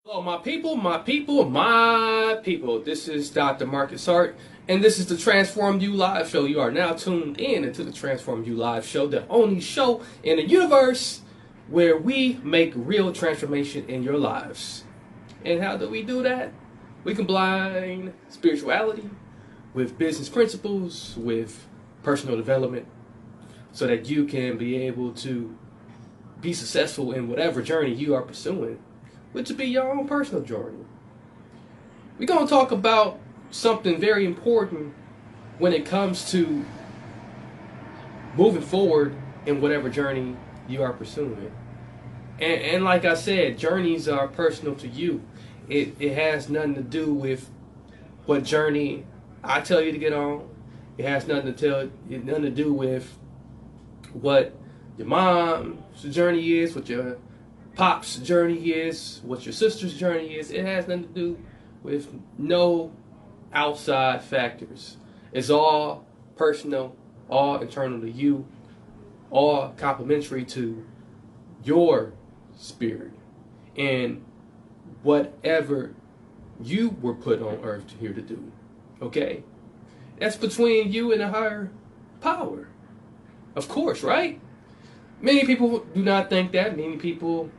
Hello, my people. This is Dr. Marcus Hart, and this is the Transform You Live Show. You are now tuned in into the Transform You Live Show, the only show in the universe where we make real transformation in your lives. And how do we do that? We combine spirituality with business principles, with personal development, so that you can be able to be successful in whatever journey you are pursuing, which will be your own personal journey. We're going to talk about something very important when it comes to moving forward in whatever journey you are pursuing. And like I said, journeys are personal to you. It has nothing to do with what journey I tell you to get on. It has nothing to do with what your mom's journey is, what your pop's journey is, what your sister's journey is. It has nothing to do with no outside factors. It's all personal, all internal to you, all complementary to your spirit and whatever you were put on earth here to do. Okay? That's between you and a higher power. Of course, right? Many people do not think that. Many people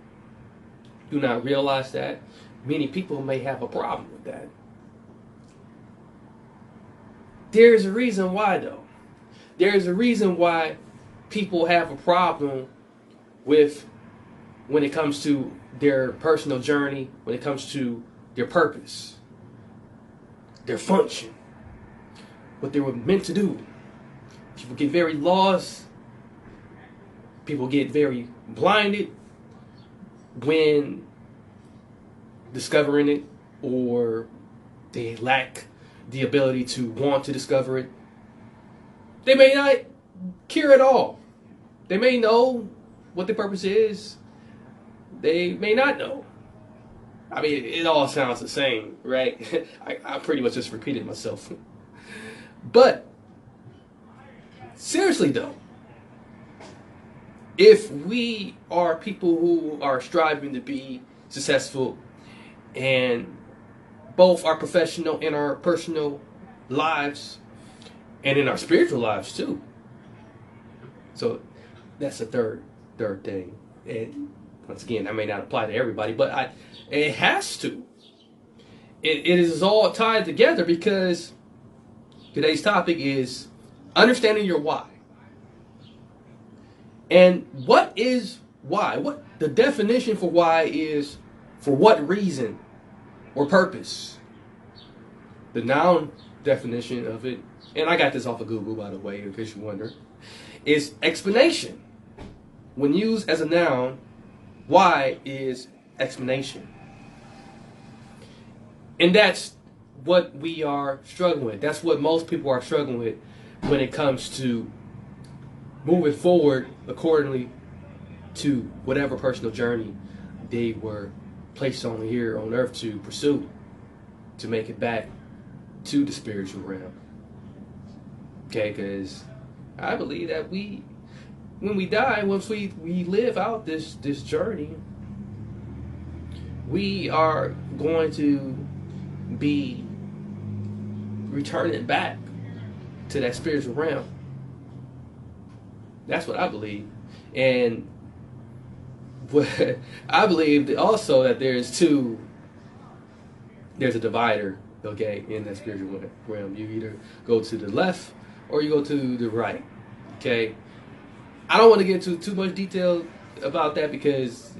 do not realize that. Many people may have a problem with that. There's a reason why, though. There's a reason why people have a problem with when it comes to their personal journey, when it comes to their purpose, their function, what they were meant to do. People get very lost. People get very blinded when discovering it, or they lack the ability to want to discover it. They may not care at all. They may know what their purpose is. They may not know. I mean, it all sounds the same, right? I pretty much just repeated myself. But seriously though, if we are people who are striving to be successful and both our professional and our personal lives and in our spiritual lives too. So that's the third thing. And once again, that may not apply to everybody, but it has to. It is all tied together because today's topic is understanding your why. And what is why? What the definition for why is for what reason or purpose. The noun definition of it, and I got this off of Google, by the way, in case you wonder, is explanation. When used as a noun, why is explanation. And that's what we are struggling with. That's what most people are struggling with when it comes to moving forward accordingly to whatever personal journey they were placed on here on earth to pursue, to make it back to the spiritual realm. Okay, because I believe that when we die, once we live out this journey, we are going to be returning back to that spiritual realm. That's what I believe. And I believe that also that there's a divider, okay, in that spiritual realm. You either go to the left or you go to the right, okay? I don't want to get into too much detail about that because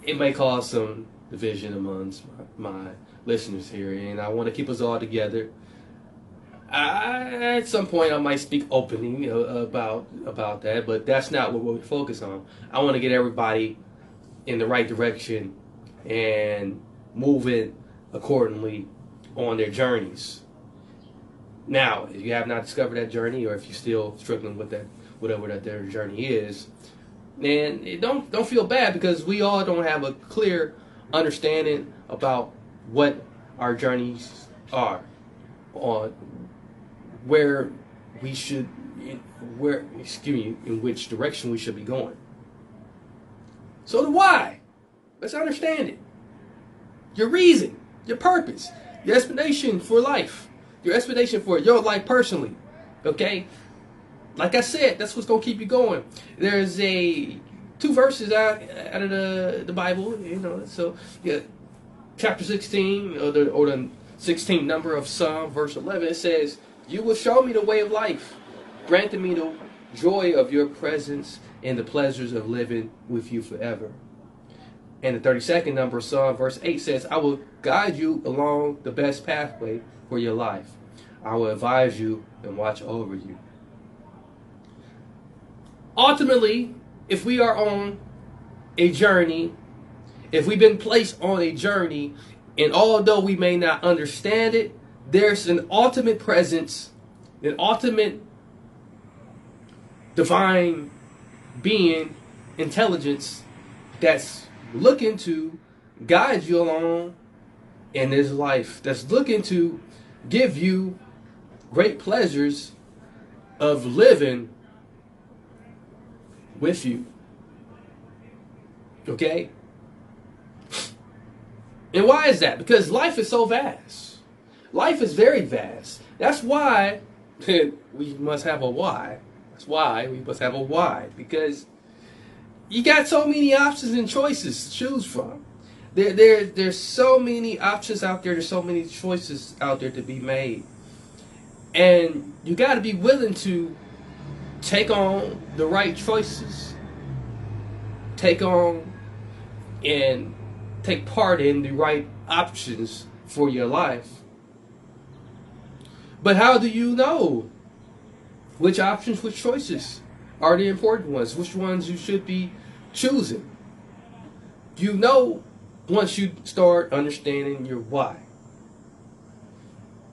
it may cause some division amongst my listeners here, and I want to keep us all together. At some point, I might speak openly about that, but that's not what we're focused on. I want to get everybody in the right direction and moving accordingly on their journeys. Now, if you have not discovered that journey, or if you're still struggling with that, whatever that their journey is, then don't feel bad because we all don't have a clear understanding about what our journeys are, on where we should, in which direction we should be going. So the why, let's understand it. your reason, your purpose, your explanation for life, your explanation for your life personally. Okay? Like I said, that's what's going to keep you going. There's two verses out of the Bible, so yeah, chapter 16, or the 16th number of Psalm, verse 11, it says, "You will show me the way of life, granting me the joy of your presence and the pleasures of living with you forever." And the 32nd number of Psalm, verse 8 says, "I will guide you along the best pathway for your life. I will advise you and watch over you." Ultimately, if we are on a journey, if we've been placed on a journey, and although we may not understand it, there's an ultimate presence, an ultimate divine being, intelligence, that's looking to guide you along in this life, that's looking to give you great pleasures of living with you. Okay? And why is that? Because life is so vast. Life is very vast. That's why we must have a why. That's why we must have a why. Because you got so many options and choices to choose from. There's so many options out there. There's so many choices out there to be made. And you got to be willing to take on the right choices. Take on and take part in the right options for your life. But how do you know which options, which choices are the important ones? Which ones you should be choosing? You know once you start understanding your why.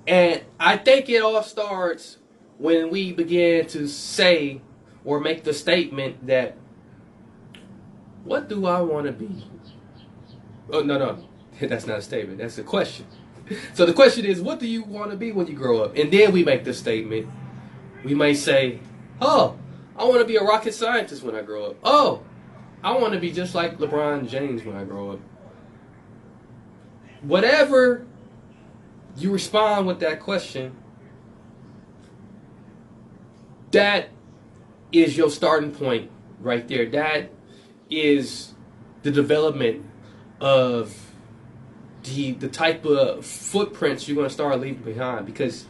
And I think it all starts when we begin to say or make the statement that, what do I want to be? Oh, no. That's not a statement. That's a question. So the question is, what do you want to be when you grow up? And then we make the statement. We may say, oh, I want to be a rocket scientist when I grow up. Oh, I want to be just like LeBron James when I grow up. Whatever you respond with that question, that is your starting point right there. That is the development of the type of footprints you're going to start leaving behind, because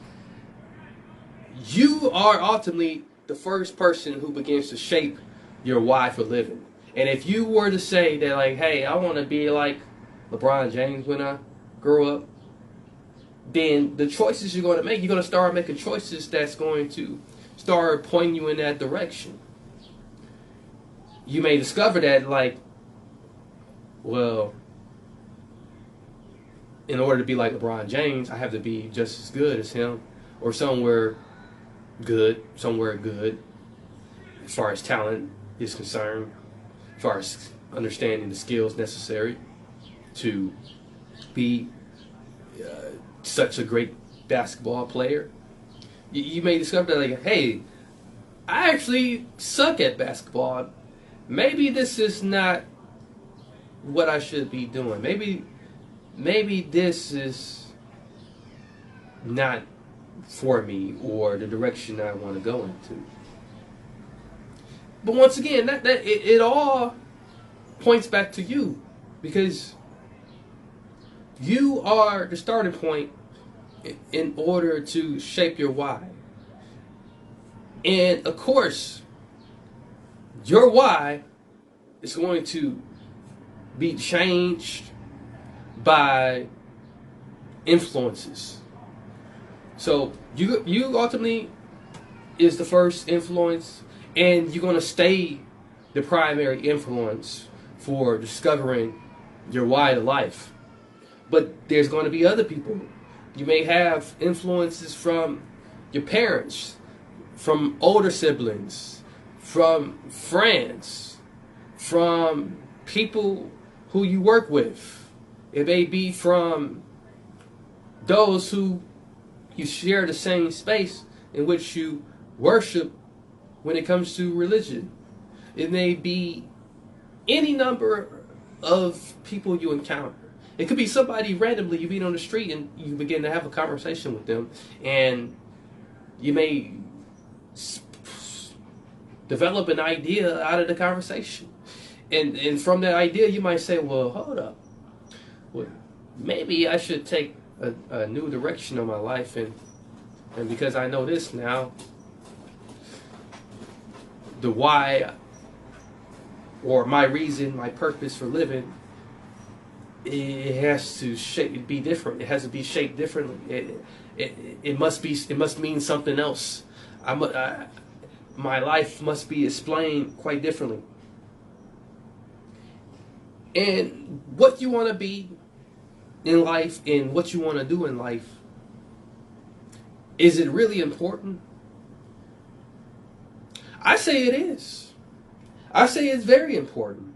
you are ultimately the first person who begins to shape your why for living. And if you were to say that, like, hey, I want to be like LeBron James when I grow up, then the choices you're going to make, you're going to start making choices that's going to start pointing you in that direction. You may discover that, like, well, in order to be like LeBron James, I have to be just as good as him, or somewhere good, as far as talent is concerned, as far as understanding the skills necessary to be such a great basketball player. You may discover that, like, hey, I actually suck at basketball. Maybe this is not what I should be doing. Maybe this is not for me, or the direction I want to go into. But once again, it all points back to you, because you are the starting point in order to shape your why. And of course, your why is going to be changed by influences. So you ultimately is the first influence, and you're going to stay the primary influence for discovering your why to life. But there's going to be other people. You may have influences from your parents, from older siblings, from friends, from people who you work with. It may be from those who you share the same space in which you worship when it comes to religion. It may be any number of people you encounter. It could be somebody randomly you meet on the street and you begin to have a conversation with them, and you may develop an idea out of the conversation. And from that idea, you might say, well, hold up. Well, maybe I should take a new direction in my life. And because I know this now, the why or my reason, my purpose for living, it has to be different. It has to be shaped differently. It must mean something else. My life must be explained quite differently. And what you want to be in life and what you want to do in life, is it really important? I say it is. I say it's very important.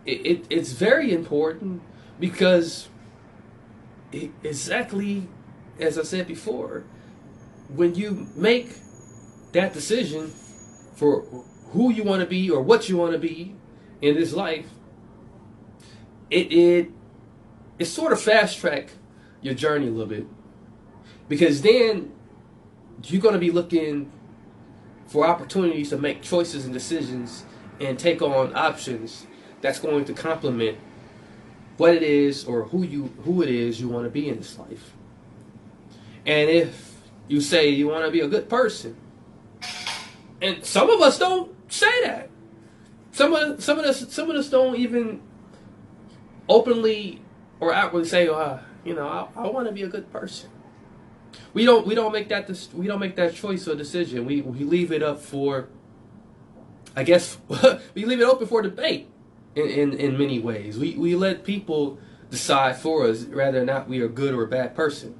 It's very important because exactly as I said before, when you make that decision for who you want to be or what you want to be in this life, it sort of fast track your journey a little bit, because then you're going to be looking for opportunities to make choices and decisions and take on options that's going to complement what it is or who it is you want to be in this life. And if you say you want to be a good person, and some of us don't say that. Some of us don't even openly or outwardly say, I want to be a good person. We don't make that choice or decision. We leave it up for, I guess, we leave it open for debate in many ways. We let people decide for us whether or not we are a good or a bad person,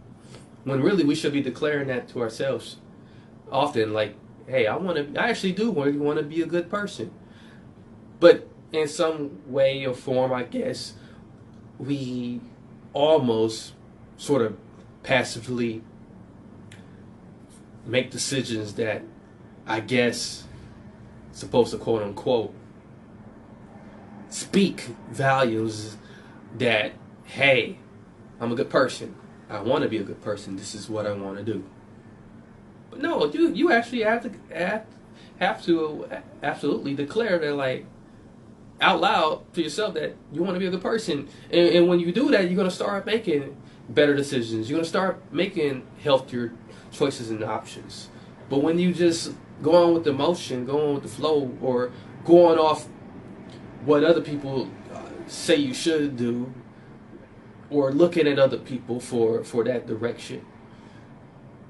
when really we should be declaring that to ourselves often, like, hey, I actually do want to be a good person. But in some way or form, I guess, we almost sort of passively make decisions that, I guess, supposed to quote unquote speak values that, hey, I'm a good person. I want to be a good person. This is what I want to do. But no, you actually have to absolutely declare that, like, out loud to yourself, that you want to be a good person. And when you do that, you're going to start making better decisions. You're going to start making healthier choices and options. But when you just go on with the motion, go on with the flow, or going off what other people say you should do, or looking at other people for that direction,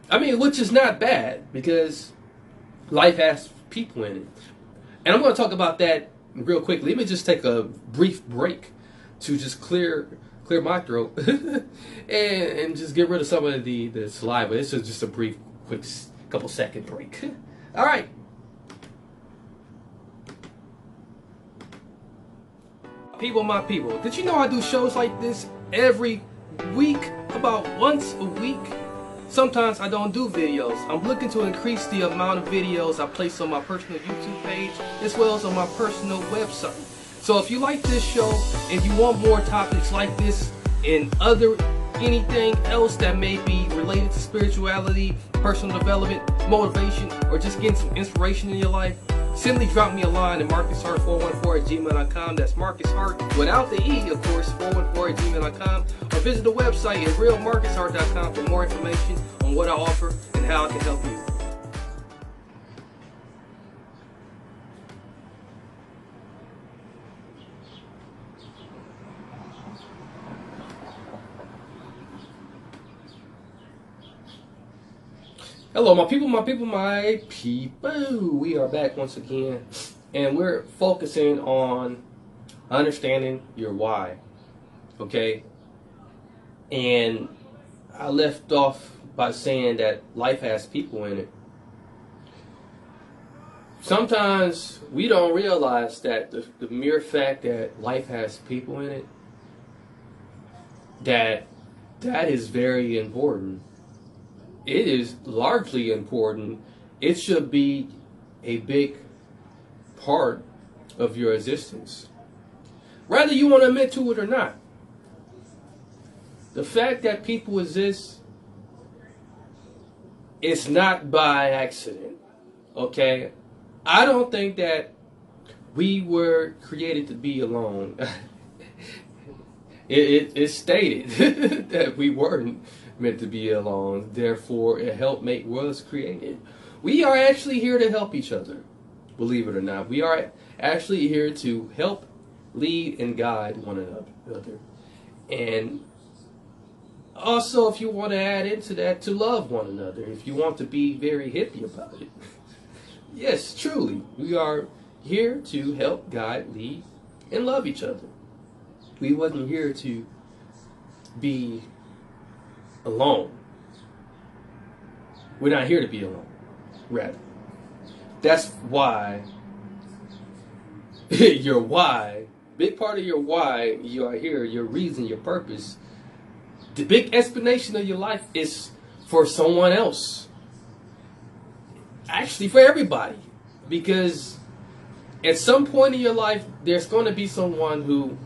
I mean, which is not bad, because life has people in it. And I'm going to talk about that real quickly. Let me just take a brief break to just clear my throat and just get rid of some of the saliva. This is just a brief, quick, couple second break. All right. My people, did you know I do shows like this every week, about once a week? Sometimes I don't do videos. I'm looking to increase the amount of videos I place on my personal YouTube page as well as on my personal website. So if you like this show and you want more topics like this and anything else that may be related to spirituality, personal development, motivation, or just getting some inspiration in your life, simply drop me a line at marcushart414@gmail.com. That's Marcus Hart without the E, of course, 414@gmail.com. Or visit the website at realmarcushart.com for more information on what I offer and how I can help you. Hello, my people. We are back once again, and we're focusing on understanding your why, okay? And I left off by saying that life has people in it. Sometimes we don't realize that the mere fact that life has people in it, that is very important. It is largely important. It should be a big part of your existence, whether you want to admit to it or not. The fact that people exist, it's not by accident. Okay? I don't think that we were created to be alone. It's stated that we weren't meant to be alone. Therefore, a helpmate was created. We are actually here to help each other. Believe it or not. We are actually here to help, lead, and guide one another. And also, if you want to add into that, to love one another. If you want to be very hippie about it. Yes, truly. We are here to help, guide, lead, and love each other. We wasn't here to be alone. We're not here to be alone. Rather. That's why your why, big part of your why you are here, your reason, your purpose, the big explanation of your life is for someone else. Actually, for everybody. Because at some point in your life, there's going to be someone who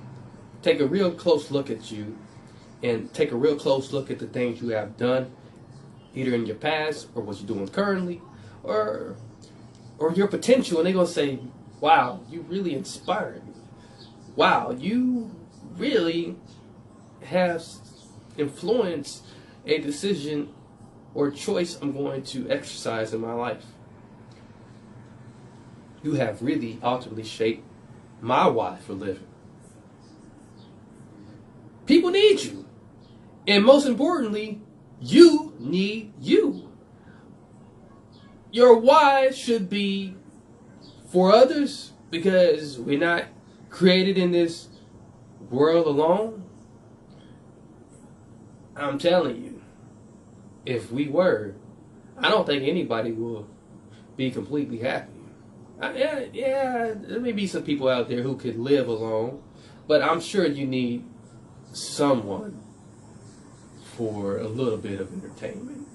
take a real close look at you and take a real close look at the things you have done, either in your past or what you're doing currently, or your potential, and they're going to say, wow, you really inspired me. Wow, you really have influenced a decision or choice I'm going to exercise in my life. You have really ultimately shaped my why for living. People need you. And most importantly, you need you. Your why should be for others, because we're not created in this world alone. I'm telling you, if we were, I don't think anybody will be completely happy. Yeah, there may be some people out there who could live alone, but I'm sure you need someone for a little bit of entertainment,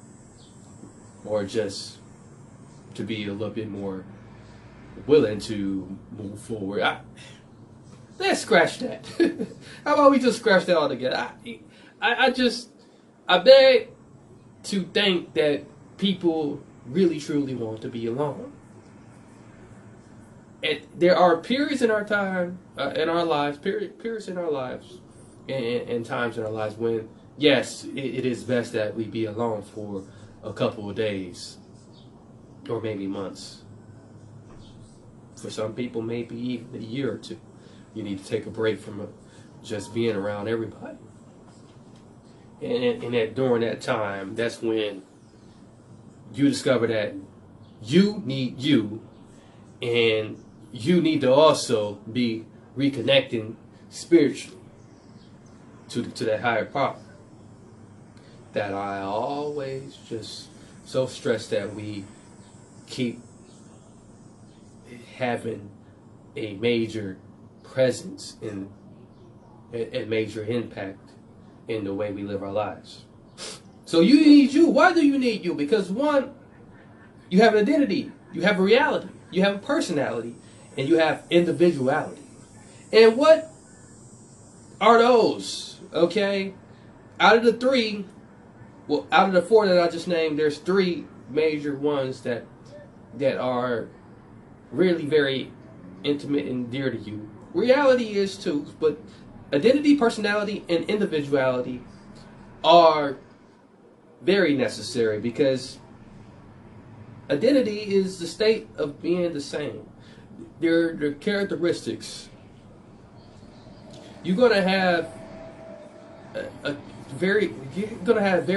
or just to be a little bit more willing to move forward. Let's scratch that. How about we just scratch that all together? I beg to think that people really truly want to be alone. And there are periods in our time, in our lives, periods in our lives, and times in our lives when, yes, it is best that we be alone for a couple of days, or maybe months. For some people, maybe even a year or two. You need to take a break from just being around everybody. And that during that time, that's when you discover that you need you, and you need to also be reconnecting spiritually to that higher power. That I always just so stress that we keep having a major presence in a major impact in the way we live our lives. So you need you. Why do you need you? Because one, you have an identity, you have a reality, you have a personality, and you have individuality. And what are those? Okay? Out of the three, well, out of the four that I just named, there's three major ones that are really very intimate and dear to you. Reality is too, but identity, personality, and individuality are very necessary, because identity is the state of being the same. They're characteristics. You're gonna have very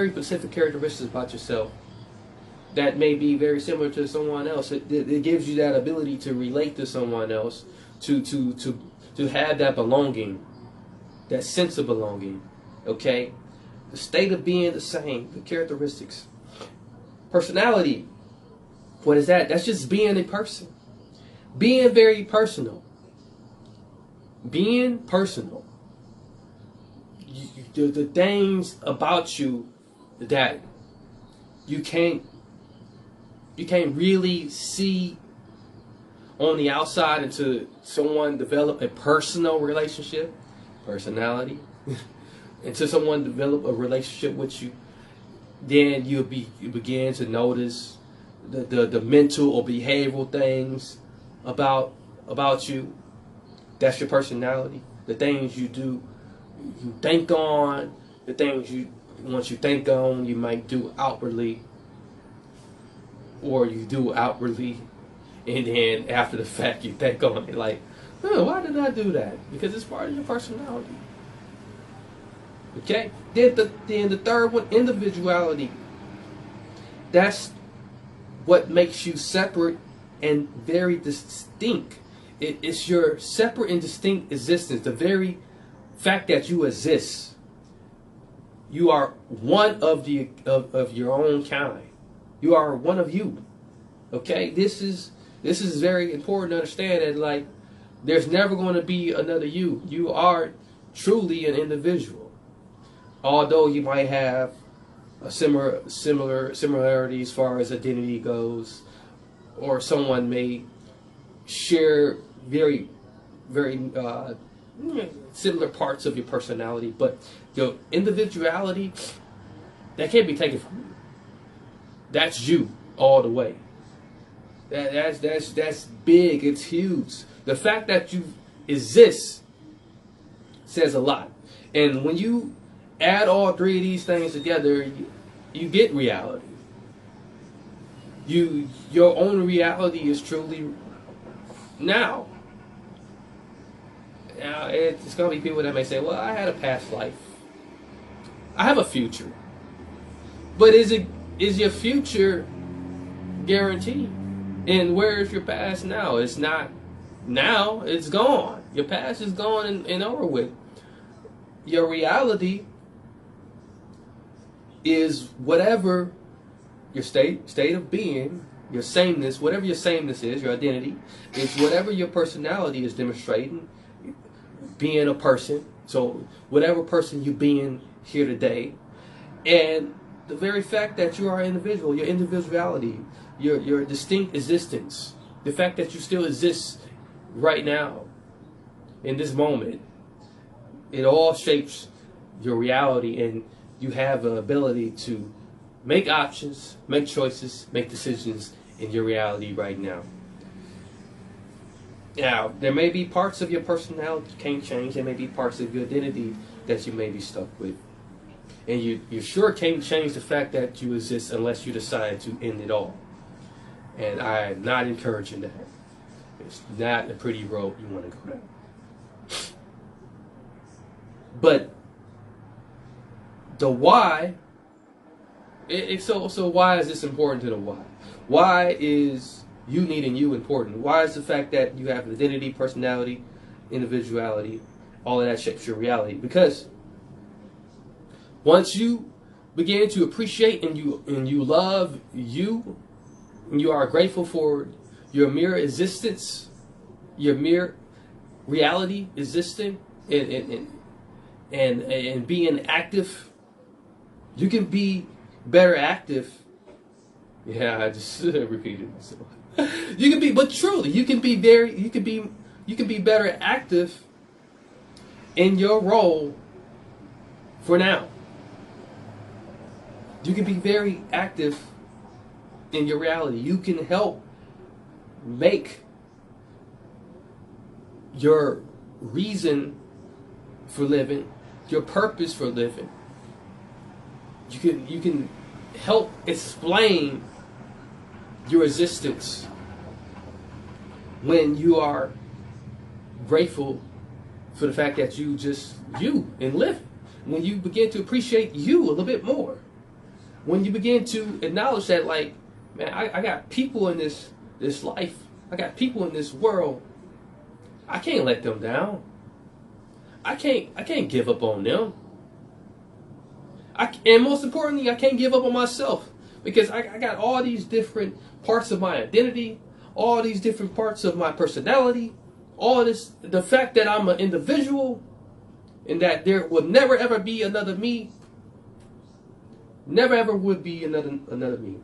specific characteristics about yourself that may be very similar to someone else. It gives you that ability to relate to someone else, to have that belonging, that sense of belonging. Okay? The state of being the same, the characteristics. Personality, what is that? That's just being a person. Being very personal. Being personal. The things about you that you can't really see on the outside until someone develop a personal relationship, personality. until someone develop a relationship with you, then you begin to notice the mental or behavioral things about you. That's your personality. The things you do, you think on. The things you once you think on, you might do outwardly, or you do outwardly, and then after the fact, you think on it like, why did I do that? Because it's part of your personality. Okay. Then the third one, individuality. That's what makes you separate and very distinct. It's your separate and distinct existence. The very fact that you exist. You are one of your own kind. You are one of you. Okay? This is very important to understand that, like, there's never going to be another you. You are truly an individual. Although you might have a similarity as far as identity goes, or someone may share very similar parts of your personality, but your individuality, that can't be taken from you. That's you all the way. That's big. It's huge. The fact that you exist says a lot. And when you add all three of these things together, you get reality. Your own reality is truly now. Now, it's going to be people that may say, well, I had a past life. I have a future. But is your future guaranteed? And where is your past now? It's not now. It's gone. Your past is gone and over with. Your reality is whatever your state of being, your sameness, whatever your sameness is, your identity, is whatever your personality is demonstrating, being a person. So whatever person you being here today, and the very fact that you are an individual, your individuality, your distinct existence, the fact that you still exist right now, in this moment, it all shapes your reality, and you have the ability to make options, make choices, make decisions in your reality right now. Now, there may be parts of your personality you can't change. There may be parts of your identity that you may be stuck with. And you sure can't change the fact that you exist unless you decide to end it all. And I'm not encouraging that. It's not a pretty road you want to go down. But the why, so why is this important to the why? Why is you needing you important? Why is the fact that you have identity, personality, individuality, all of that shapes your reality? Because once you begin to appreciate and you love you, and you are grateful for your mere existence, your mere reality existing, and being active, you can be better active. Yeah, I just repeated myself. You can be, but truly, you can be better active in your role for now. You can be very active in your reality. You can help make your reason for living, your purpose for living. You can help explain your existence when you are grateful for the fact that you and live. When you begin to appreciate you a little bit more. When you begin to acknowledge that, like, man, I got people in this life. I got people in this world. I can't let them down. I can't give up on them. And most importantly, I can't give up on myself, because I got all these different parts of my identity, all these different parts of my personality, all this, the fact that I'm an individual and that there will never ever be another me. Never ever would be another me.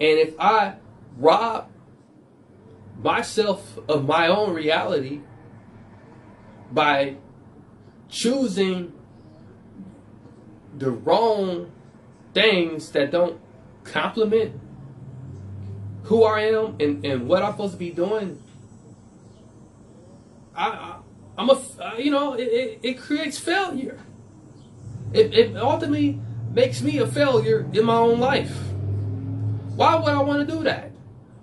And if I rob myself of my own reality by choosing the wrong things that don't complement who I am and what I'm supposed to be doing, it creates failure. It ultimately makes me a failure in my own life. Why would I want to do that?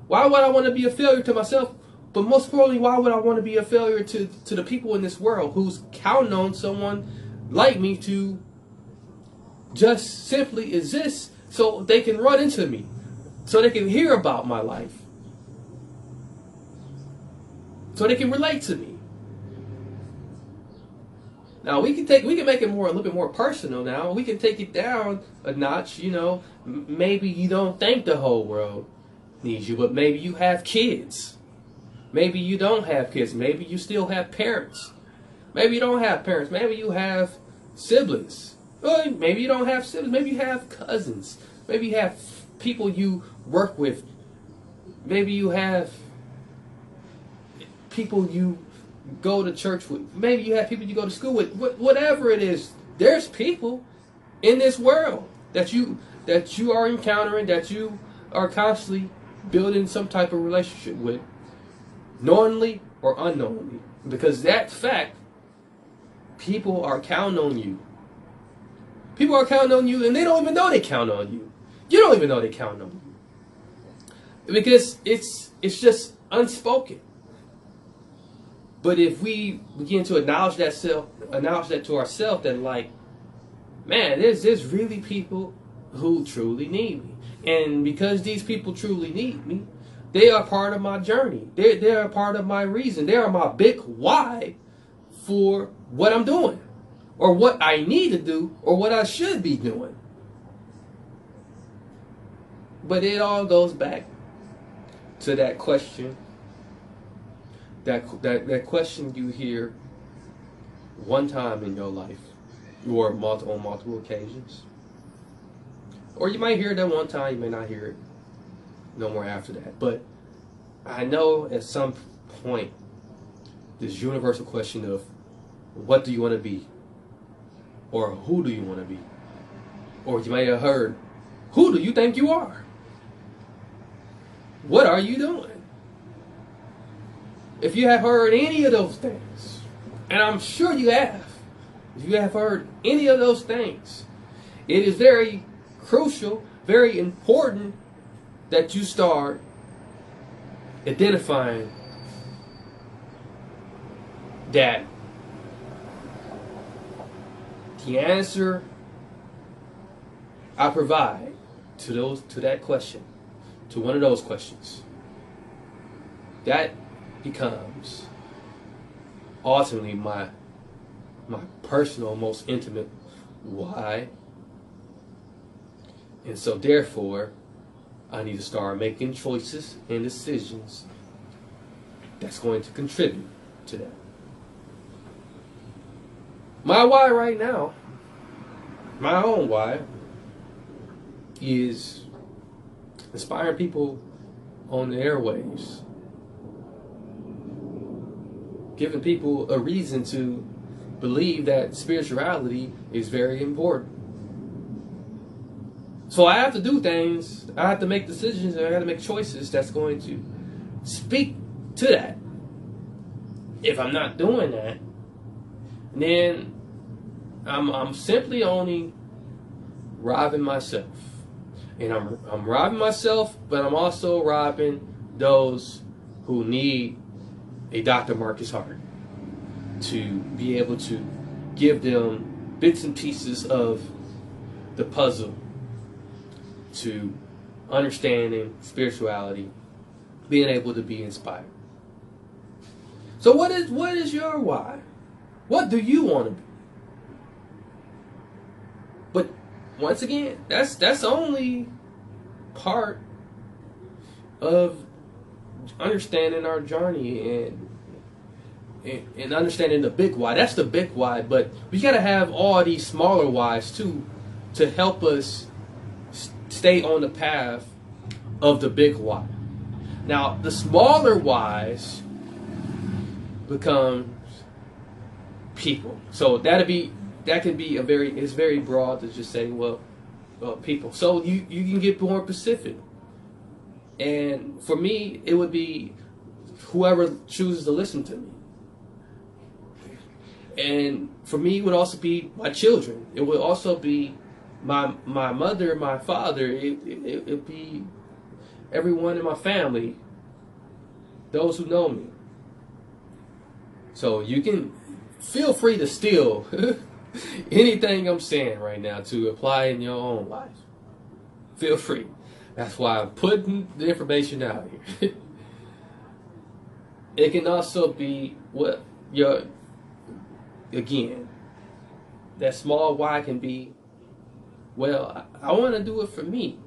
Why would I want to be a failure to myself? But most importantly, why would I want to be a failure to the people in this world who's counting on someone like me to just simply exist so they can run into me, so they can hear about my life, so they can relate to me. Now we can make it a little bit more personal. Now we can take it down a notch. Maybe you don't think the whole world needs you, but maybe you have kids. Maybe you don't have kids. Maybe you still have parents. Maybe you don't have parents. Maybe you have siblings. Maybe you don't have siblings. Maybe you have cousins. Maybe you have people you work with. Maybe you have people you go to church with. Maybe you have people you go to school with. Whatever it is, there's people in this world that you are encountering, that you are constantly building some type of relationship with, knowingly or unknowingly. Because that fact, people are counting on you. People are counting on you, and they don't even know they count on you. You don't even know they count on you. Because it's just unspoken. But if we begin to acknowledge that to ourselves, that like, man, there's really people who truly need me. And because these people truly need me, they are part of my journey. They are part of my reason. They are my big why for what I'm doing, or what I need to do, or what I should be doing. But it all goes back to that question. That question you hear one time in your life, or on multiple occasions. Or you might hear it that one time, you may not hear it no more after that. But I know at some point, this universal question of what do you want to be? Or who do you want to be? Or you may have heard, who do you think you are? What are you doing? If you have heard any of those things, and I'm sure you have, if you have heard any of those things, it is very crucial, very important that you start identifying that the answer I provide to that question, to one of those questions, that becomes ultimately my personal, most intimate why. And so therefore, I need to start making choices and decisions that's going to contribute to that. My why right now, my own why, is inspiring people on the airwaves. Giving people a reason to believe that spirituality is very important. So I have to do things, I have to make decisions, and I have to make choices that's going to speak to that. If I'm not doing that, then I'm simply only robbing myself. And I'm robbing myself, but I'm also robbing those who need a Dr. Marcus Hart to be able to give them bits and pieces of the puzzle to understanding spirituality, being able to be inspired. So what is your why? What do you want to be? But once again, that's only part of understanding our journey and understanding the big why. That's the big why, but we gotta have all these smaller whys too to help us stay on the path of the big why. Now, the smaller whys becomes people. So that'll be that can be it's very broad to just say, well, people. So you can get more specific. And for me, it would be whoever chooses to listen to me. And for me, it would also be my children. It would also be my mother, my father. It'd be everyone in my family, those who know me. So you can feel free to steal anything I'm saying right now to apply in your own life. Feel free. That's why I'm putting the information out here. It can also be what again, that small why can be, well, I want to do it for me.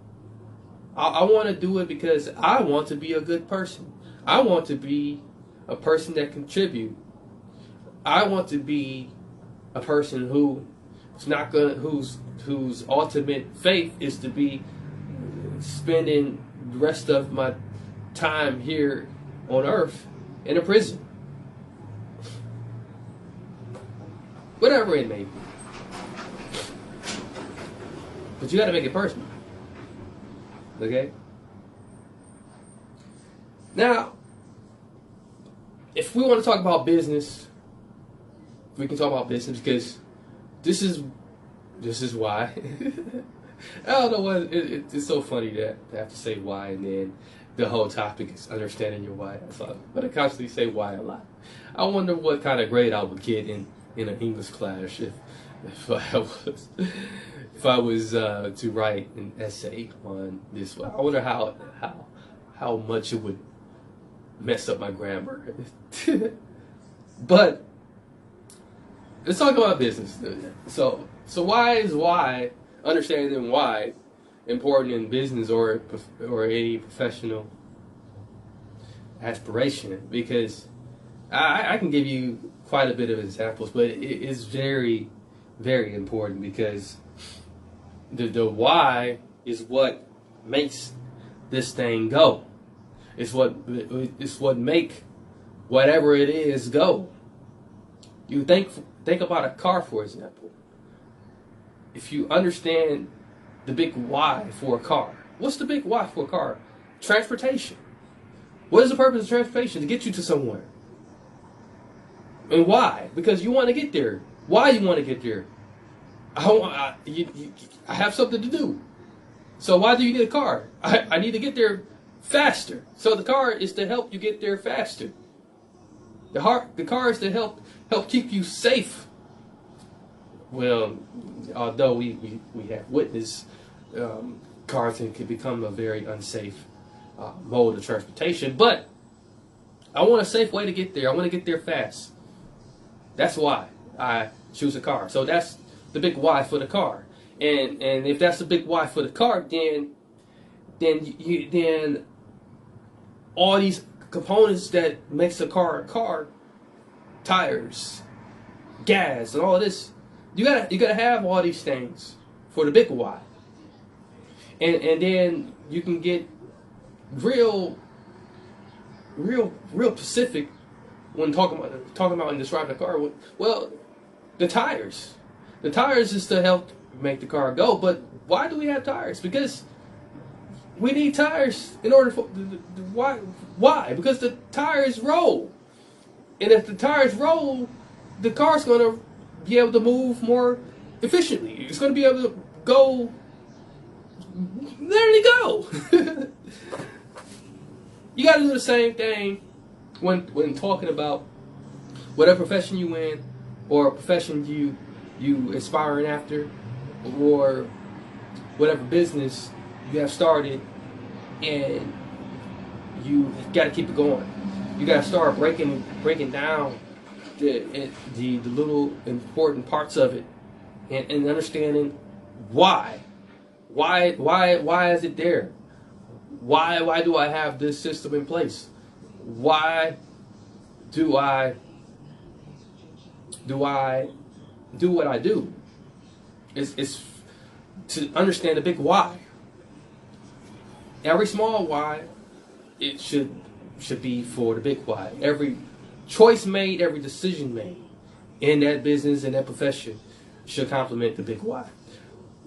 I want to do it because I want to be a good person. I want to be a person that contributes. I want to be a person whose ultimate faith is to be spending the rest of my time here on earth in a prison. Whatever it may be. But you got to make it personal. Okay? Now, if we want to talk about business, we can talk about business because this is why. I don't know what it's so funny that I have to say why, and then the whole topic is understanding your why. But I constantly say why a lot. I wonder what kind of grade I would get in an English class if I was to write an essay on this one. I wonder how much it would mess up my grammar. But let's talk about business. So why is understanding why important in business or any professional aspiration? Because I can give you quite a bit of examples, but it is very, very important because the why is what makes this thing go. It's what make whatever it is go. You think about a car, for example. If you understand the big why for a car, what's the big why for a car? Transportation. What is the purpose of transportation? To get you to somewhere. And why? Because you want to get there. Why you want to get there? I have something to do. So why do you need a car? I need to get there faster. So the car is to help you get there faster. The car is to help keep you safe. Well, although we have witnessed cars can become a very unsafe mode of transportation, but I want a safe way to get there. I want to get there fast. That's why I choose a car. So that's the big why for the car. And if that's the big why for the car, then all these components that makes a car, tires, gas, and all of this, you gotta have all these things for the big why. And then you can get real specific when talking about and describing the car. Well, the tires. The tires is to help make the car go. But why do we have tires? Because we need tires in order for why? Why? Because the tires roll, and if the tires roll, the car's gonna be able to move more efficiently. It's gonna be able to go. There you go. You got to do the same thing when talking about whatever profession you in, or a profession you aspiring after, or whatever business you have started, and you got to keep it going. You got to start breaking down the little important parts of it, and understanding why is it there? Why do I have this system in place? Why do I do what I do? It's to understand the big why. Every small why, it should be for the big why. Every choice made, every decision made in that business, in that profession, should complement the big why.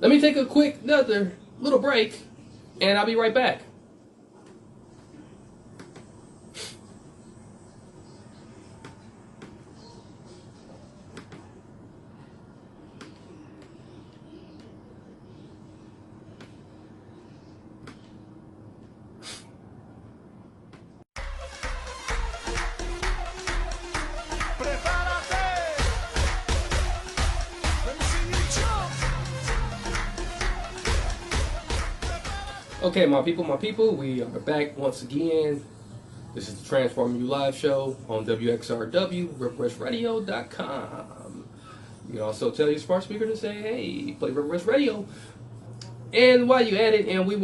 Let me take a quick another little break, and I'll be right back. Okay, my people, we are back once again. This is the Transform You Live show on WXRW, RiverWestRadio.com. You can also tell your smart speaker to say, hey, play River West Radio. And while you at it, and we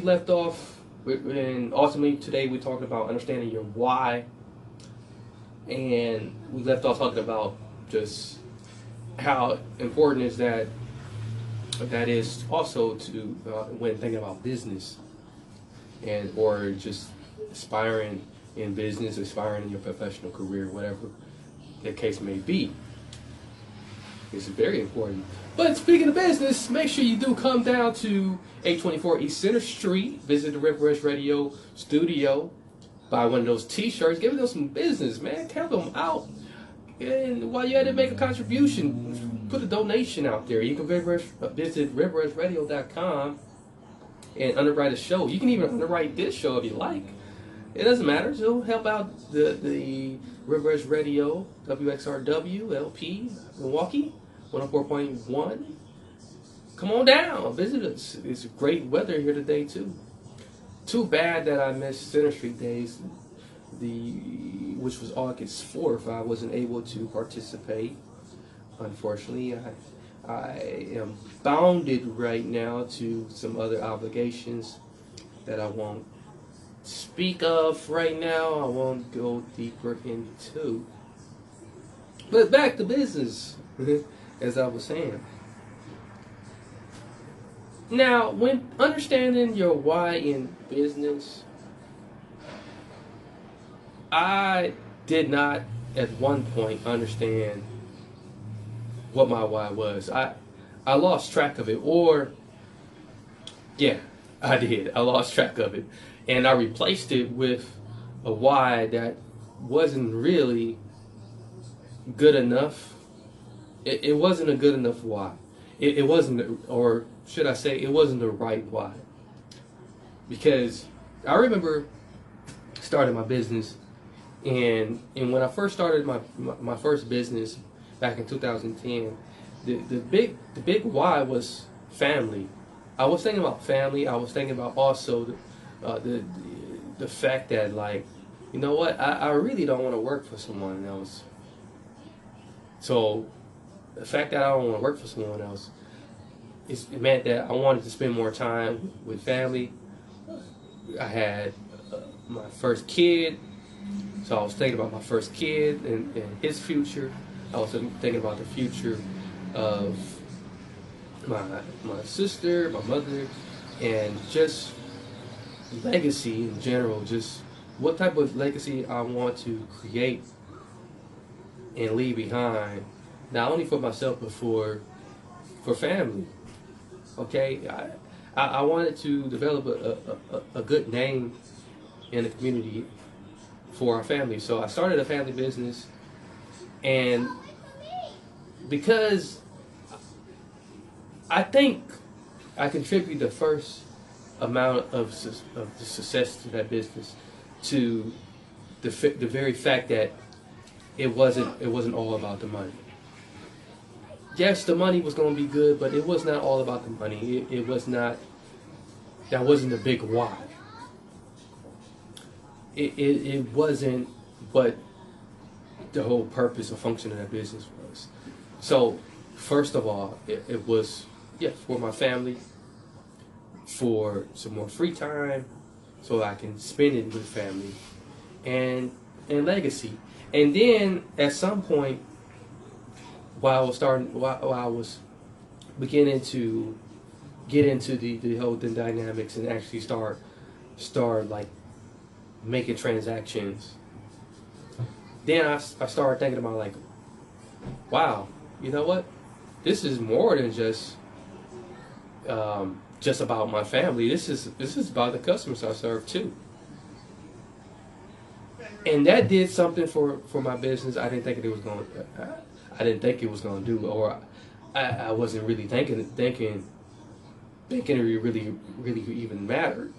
left off, and ultimately today we talked about understanding your why. And we left off talking about just how important is that is also to when thinking about business and or just aspiring in business, aspiring in your professional career, whatever the case may be. It's very important. But speaking of business, make sure you do come down to 824 East Center Street, visit the River West Radio studio, buy one of those t-shirts, give them some business, man, help them out. And while you're at it, make a contribution. Put a donation out there. You can visit RiverWestRadio.com and underwrite a show. You can even underwrite this show if you like. It doesn't matter. So help out the River West Radio, WXRW, LP, Milwaukee, 104.1. Come on down. Visit us. It's great weather here today, too. Too bad that I missed Center Street Days, which was August 4th. I wasn't able to participate. Unfortunately, I am bounded right now to some other obligations that I won't speak of right now. I won't go deeper into. But back to business, as I was saying. Now, when understanding your why in business, I did not at one point understand what my why was. I lost track of it, or yeah, I did. I lost track of it, and I replaced it with a why that wasn't really good enough. It wasn't a good enough why. It wasn't, or should I say, it wasn't the right why. Because I remember starting my business, and when I first started my first business back in 2010, the big why was family. I was thinking about family. I was thinking about also the fact that, like, you know what, I really don't want to work for someone else. So the fact that I don't want to work for someone else, it meant that I wanted to spend more time with family. I had my first kid, so I was thinking about my first kid and his future. I was thinking about the future of my sister, my mother, and just legacy in general. Just what type of legacy I want to create and leave behind, not only for myself but for family. Okay, I wanted to develop a good name in the community for our family, so I started a family business. And because I think I contribute the first amount of the success to that business to the very fact that it wasn't all about the money. Yes, the money was going to be good, but it was not all about the money. It was not. That wasn't the big why. It wasn't what the whole purpose or function of that business was. So, first of all, it was, for my family, for some more free time, so I can spend it with family, and legacy. And then at some point, while I was beginning to get into the whole dynamics and actually start like making transactions, then I started thinking about, like, wow, you know what? this is more than just about my family. This is about the customers I serve too. And that did something for my business. I didn't think it was going to do, or I wasn't really thinking it really even mattered.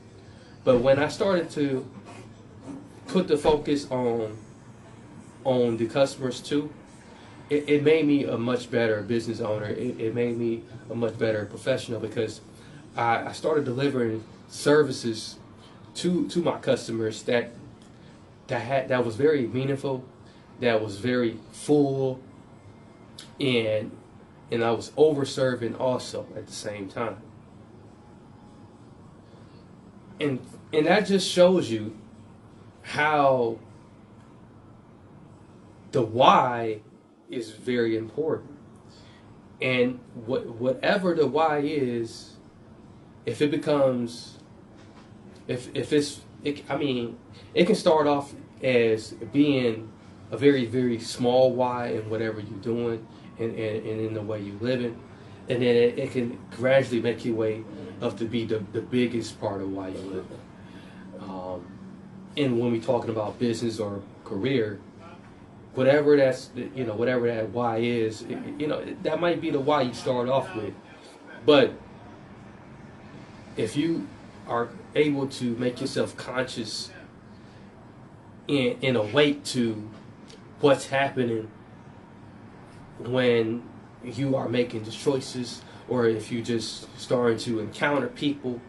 But when I started to put the focus on the customers too, it made me a much better business owner. It made me a much better professional because I started delivering services to my customers that was very meaningful, that was very full, and I was over serving also at the same time. And that just shows you how the why is very important. And whatever the why is, if it becomes, if it's, I mean, it can start off as being a very, very small why in whatever you're doing and in the way you're living. And then it can gradually make your way up to be the biggest part of why you're living. And when we're talking about business or career, whatever whatever that why is, that might be the why you start off with. But if you are able to make yourself conscious and awake to what's happening when you are making the choices, or if you just starting to encounter people,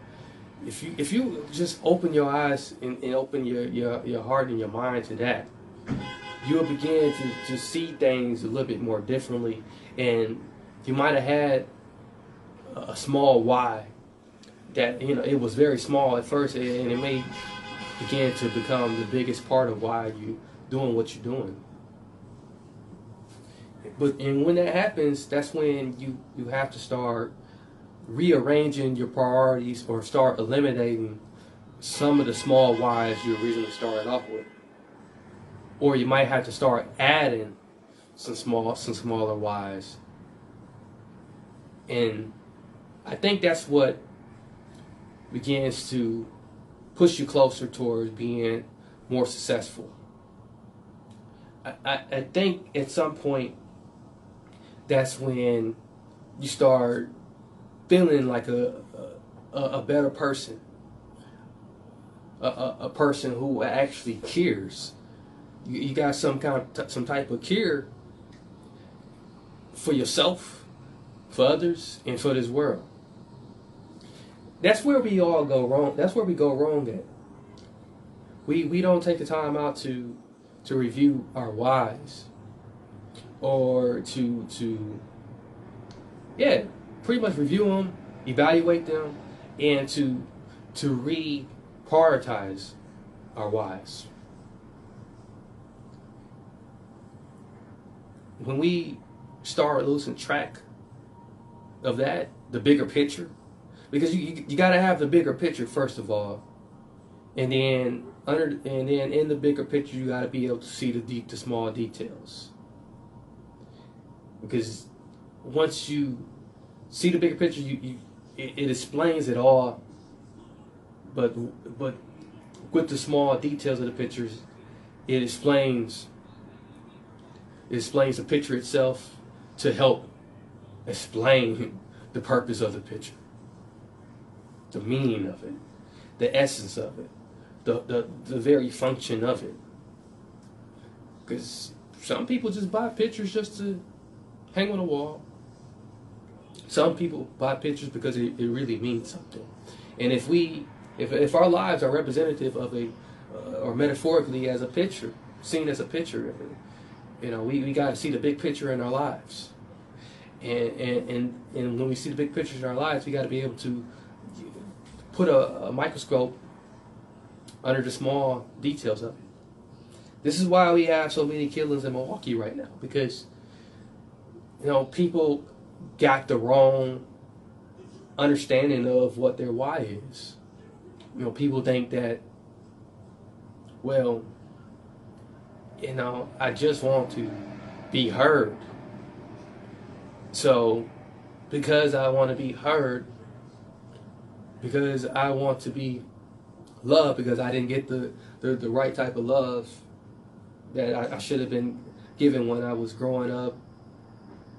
if you just open your eyes and open your heart and your mind to that, you'll begin to see things a little bit more differently. And you might have had a small why that it was very small at first, and it may begin to become the biggest part of why you doing what you're doing. And when that happens, that's when you have to start rearranging your priorities or start eliminating some of the small whys you originally started off with. Or you might have to start adding some smaller whys. And I think that's what begins to push you closer towards being more successful. I think at some point that's when you start feeling like a better person, a person who actually cares. You got some type of care for yourself, for others, and for this world. That's where we all go wrong. That's where we go wrong at. We don't take the time out to review our whys, or to pretty much review them, evaluate them, and to prioritize our whys. When we start losing track of that, the bigger picture, because you got to have the bigger picture first of all, and then in the bigger picture you got to be able to see the small details. Because once you see the bigger picture, it explains it all. But with the small details of the pictures, it explains the picture itself to help explain the purpose of the picture, the meaning of it, the essence of it, the very function of it. Because some people just buy pictures just to hang on a wall. Some people buy pictures because it really means something. And if our lives are representative of or metaphorically as a picture, seen as a picture, we got to see the big picture in our lives. And when we see the big pictures in our lives, we got to be able to put a microscope under the small details of it. This is why we have so many killings in Milwaukee right now, because people got the wrong understanding of what their why is. People think that, well, I just want to be heard. So, because I want to be heard, because I want to be loved, because I didn't get the right type of love that I should have been given when I was growing up,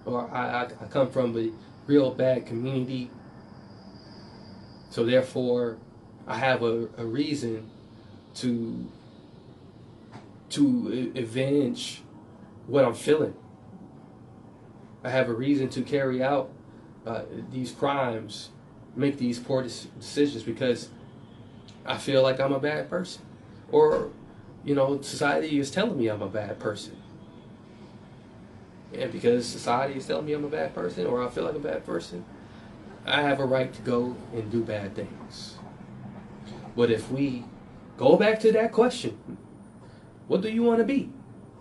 or I come from a real bad community, so therefore I have a reason to avenge what I'm feeling. I have a reason to carry out these crimes, make these poor decisions, because I feel like I'm a bad person, or society is telling me I'm a bad person. And because society is telling me I'm a bad person, or I feel like a bad person, I have a right to go and do bad things. But if we go back to that question, what do you want to be?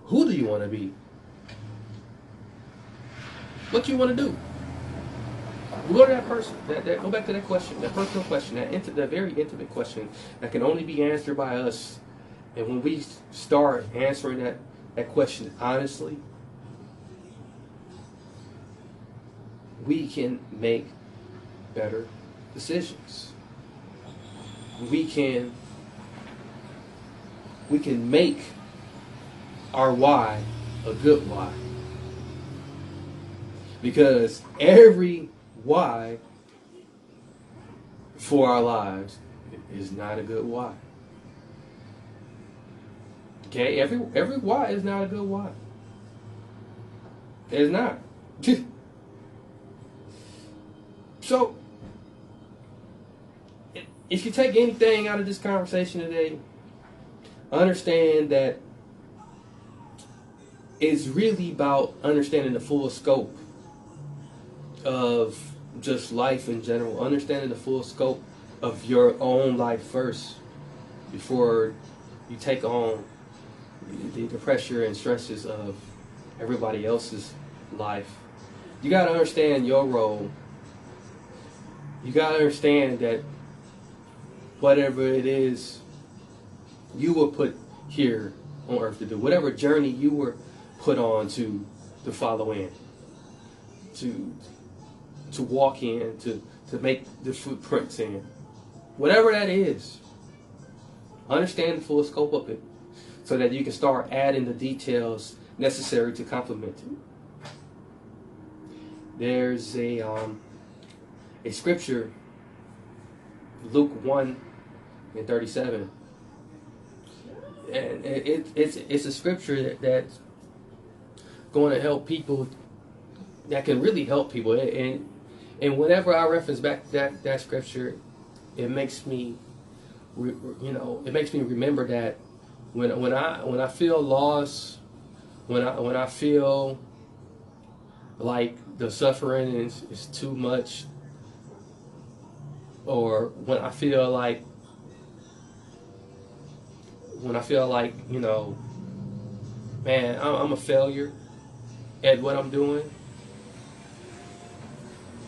Who do you want to be? What do you want to do? Go to that person. Go back to that question, that personal question, that very intimate question that can only be answered by us. And when we start answering that question honestly, we can make better decisions. We can make our why a good why. Because every why for our lives is not a good why. Okay, every why is not a good why. It's not. So, if you take anything out of this conversation today, understand that it's really about understanding the full scope of just life in general. Understanding the full scope of your own life first before you take on the pressure and stresses of everybody else's life. You got to understand your role. You got to understand that whatever it is you were put here on earth to do, whatever journey you were put on to follow in, to walk in, to make the footprints in, whatever that is, understand the full scope of it so that you can start adding the details necessary to complement it. There's a scripture, Luke 1:37, and it's a scripture that's going to help people, that can really help people, and whenever I reference back to that scripture, it makes me remember that when I feel lost, when I feel like the suffering is too much, or when I feel like man, I'm a failure at what I'm doing,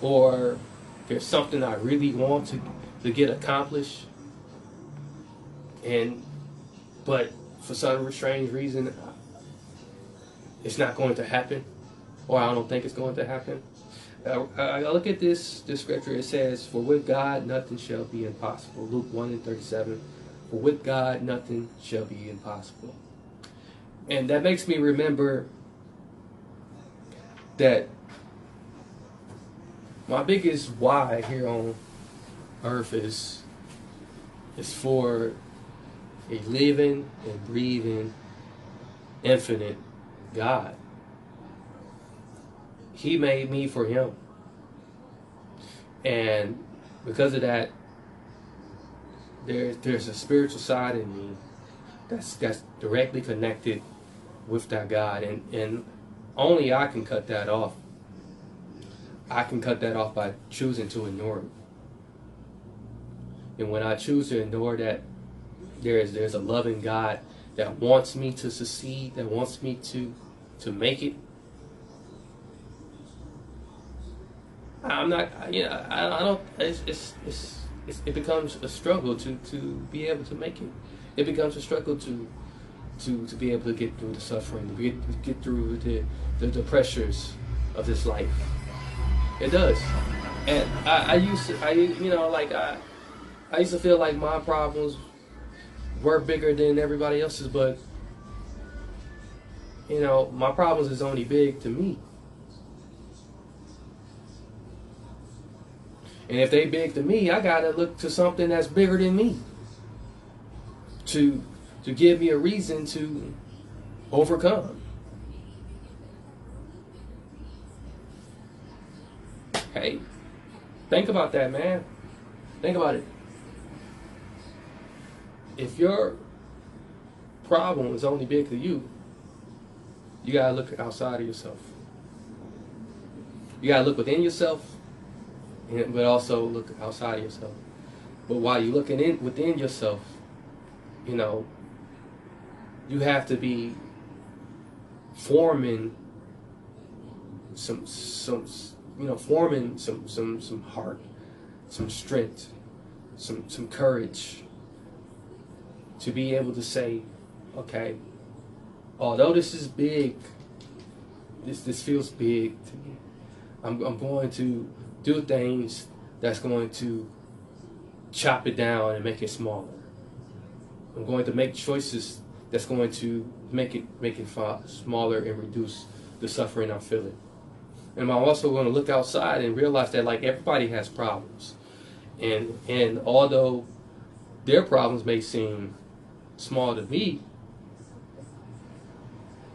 or there's something I really want to get accomplished, but for some strange reason it's not going to happen, or I don't think it's going to happen. I look at this scripture. It says, "For with God nothing shall be impossible." Luke 1:37. For with God nothing shall be impossible. And that makes me remember that my biggest why here on earth is for a living and breathing, infinite God. He made me for Him. And because of that, there's a spiritual side in me that's directly connected with that God. And only I can cut that off. I can cut that off by choosing to ignore it. And when I choose to ignore that, there's a loving God that wants me to succeed, that wants me to make it. I'm not, I don't. It becomes a struggle to be able to make it. It becomes a struggle to be able to get through the suffering, to get through the pressures of this life. It does. And I used to, I used to feel like my problems were bigger than everybody else's, but my problems is only big to me. And if they big to me, I gotta look to something that's bigger than me to give me a reason to overcome. Hey, think about that, man. Think about it. If your problem is only big to you, you gotta look outside of yourself. You gotta look within yourself, but also look outside of yourself. But while you're looking within yourself, you have to be forming forming some heart, some strength, some courage to be able to say, okay, although this is big, this feels big to me. I'm going to do things that's going to chop it down and make it smaller. I'm going to make choices that's going to make it smaller and reduce the suffering I'm feeling. And I'm also going to look outside and realize that like everybody has problems, and although their problems may seem small to me,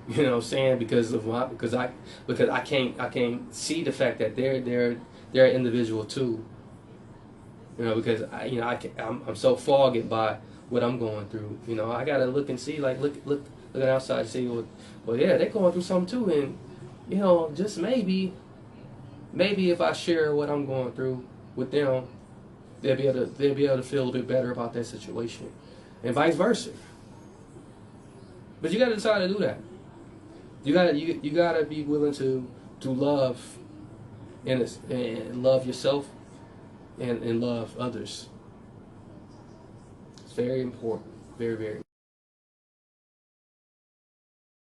you know what I'm saying, because I can't see the fact that they're an individual too. Because I'm so fogged by what I'm going through. I gotta look and see, like look outside and see, well yeah, they're going through something too, and just maybe if I share what I'm going through with them, they'll be able to feel a bit better about that situation, and vice versa. But you gotta decide to do that. You gotta be willing to love and love yourself and love others. It's very important. Very, very